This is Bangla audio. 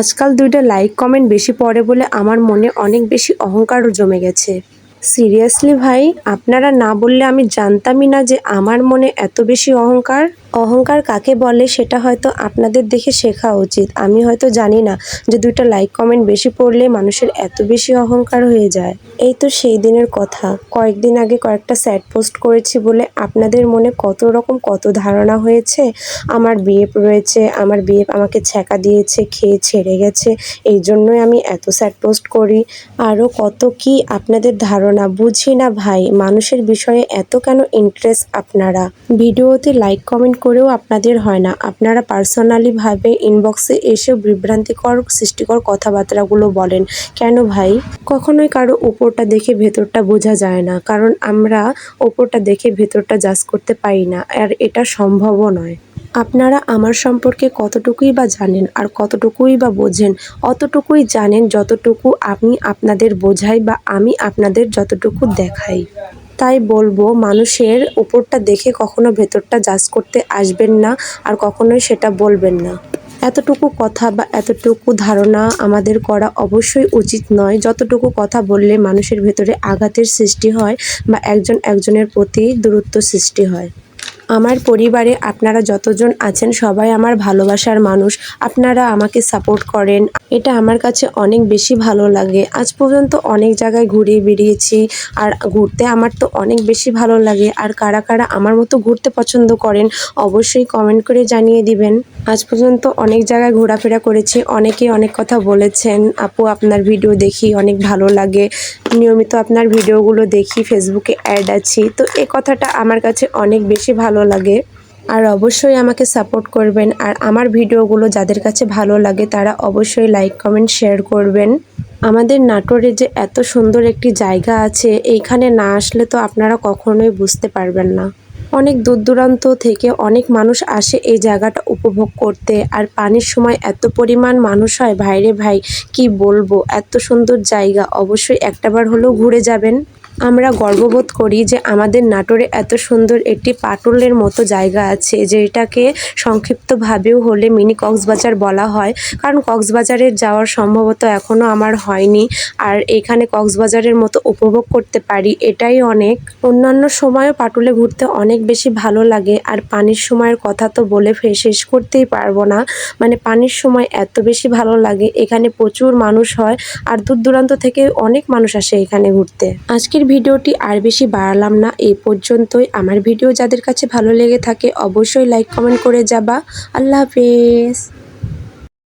আজকাল ২টা লাইক কমেন্ট বেশি পড়ে বলে আমার মনে অনেক বেশি অহংকারও জমে গেছে। সিরিয়াসলি ভাই, আপনারা না বললে আমি জানতামই না যে আমার মনে এত বেশি অহংকার। অহংকার কাকে বলে সেটা হয়তো আপনাদের দেখে শেখা উচিত। আমি হয়তো জানি না যে ২টা লাইক কমেন্ট বেশি পড়লে মানুষের এত বেশি অহংকার হয়ে যায়। এই তো সেই দিনের কথা, কয়েকদিন আগে কয়েকটা স্যাড পোস্ট করেছি বলে আপনাদের মনে কত ধারণা হয়েছে। আমার বিয়ে রয়েছে, আমার বিয়ে আমাকে ছ্যাঁকা দিয়েছে, খেয়ে ছেড়ে গেছে, এই জন্যই আমি এত স্যাড পোস্ট করি। আরও কত কি আপনাদের ধারণা, বুঝি না ভাই মানুষের বিষয়ে এত কেন ইন্টারেস্ট আপনারা। ভিডিওতে লাইক কমেন্ট করেও আপনাদের হয় না, আপনারা পার্সোনালি ভাবে ইনবক্সে এসেও বিভ্রান্তিকর সৃষ্টিকর কথাবার্তাগুলো বলেন কেন ভাই? কখনোই কারো উপরটা দেখে ভেতরটা বোঝা যায় না, কারণ আমরা ওপরটা দেখে ভেতরটা জাজ করতে পারি না, আর এটা সম্ভবও নয়। আপনারা আমার সম্পর্কে কতটুকুই বা জানেন আর কতটুকুই বা বোঝেন? অতটুকুই জানেন যতটুকু আমি আপনাদের বোঝাই বা আমি আপনাদের যতটুকু দেখাই। তাই বলবো, মানুষের উপরটা দেখে কখনো ভেতরটা জাজ করতে আসবেন না, আর কখনোই সেটা বলবেন না। এতটুকু কথা বা এতটুকু ধারণা আমাদের করা অবশ্যই উচিত নয়, যতটুকু কথা বললে মানুষের ভেতরে আঘাতের সৃষ্টি হয় বা একজন একজনের প্রতি দূরত্ব সৃষ্টি হয়। আমার পরিবারে আপনারা যতজন আছেন সবাই আমার ভালোবাসার মানুষ। আপনারা আমাকে সাপোর্ট করেন, এটা আমার কাছে অনেক বেশি ভালো লাগে। আজ পর্যন্ত অনেক জায়গায় ঘুরে বেরিয়েছি, আর ঘুরতে আমার তো অনেক বেশি ভালো লাগে। আর কারা কারা আমার মতো ঘুরতে পছন্দ করেন অবশ্যই কমেন্ট করে জানিয়ে দিবেন। আজ পর্যন্ত অনেক জায়গায় ঘোরাফেরা করেছি, অনেকেই অনেক কথা বলেছেন, আপু আপনার ভিডিও দেখি অনেক ভালো লাগে, নিয়মিত আপনার ভিডিওগুলো দেখি, ফেসবুকে অ্যাড আছি। তো এই কথাটা আমার কাছে অনেক বেশি ভালো লাগে। আর অবশ্যই আমাকে সাপোর্ট করবেন, আর আমার ভিডিওগুলো যাদের কাছে ভালো লাগে তারা অবশ্যই লাইক কমেন্ট শেয়ার করবেন। আমাদের নাটোরে যে এত সুন্দর একটি জায়গা আছে, এইখানে না আসলে তো আপনারা কখনোই বুঝতে পারবেন না। অনেক দূর দূরান্ত থেকে অনেক মানুষ আসে এই জায়গাটা উপভোগ করতে, আর পানির সময় এত পরিমাণ মানুষ হয় ভাইরে ভাই, কি বলবো, এত সুন্দর জায়গা, অবশ্যই একটাবার হলেও ঘুরে যাবেন। আমরা গর্ববোধ করি যে আমাদের নাটোরে এত সুন্দর একটি পাটুলের মতো জায়গা আছে, যেটাকে সংক্ষিপ্তভাবেও হলে মিনি কক্সবাজার বলা হয়, কারণ কক্সবাজারে যাওয়ার সম্ভবত এখনও আমার হয়নি। আর এখানে কক্সবাজারের মতো উপভোগ করতে পারি, এটাই অনেক। অন্যান্য সময়ও পাটুলে ঘুরতে অনেক বেশি ভালো লাগে, আর পানির সময়ের কথা তো বলে শেষ করতেই পারবো না। মানে পানির সময় এত বেশি ভালো লাগে, এখানে প্রচুর মানুষ হয়, আর দূর দূরান্ত থেকে অনেক মানুষ আসে এখানে ঘুরতে। আজকের ভিডিওটি আর বেশি বাড়ালাম না, এই পর্যন্তই। আমার ভিডিও যাদের কাছে ভালো লেগে থাকে অবশ্যই লাইক কমেন্ট করে যাবা। আল্লাহ হাফেজ।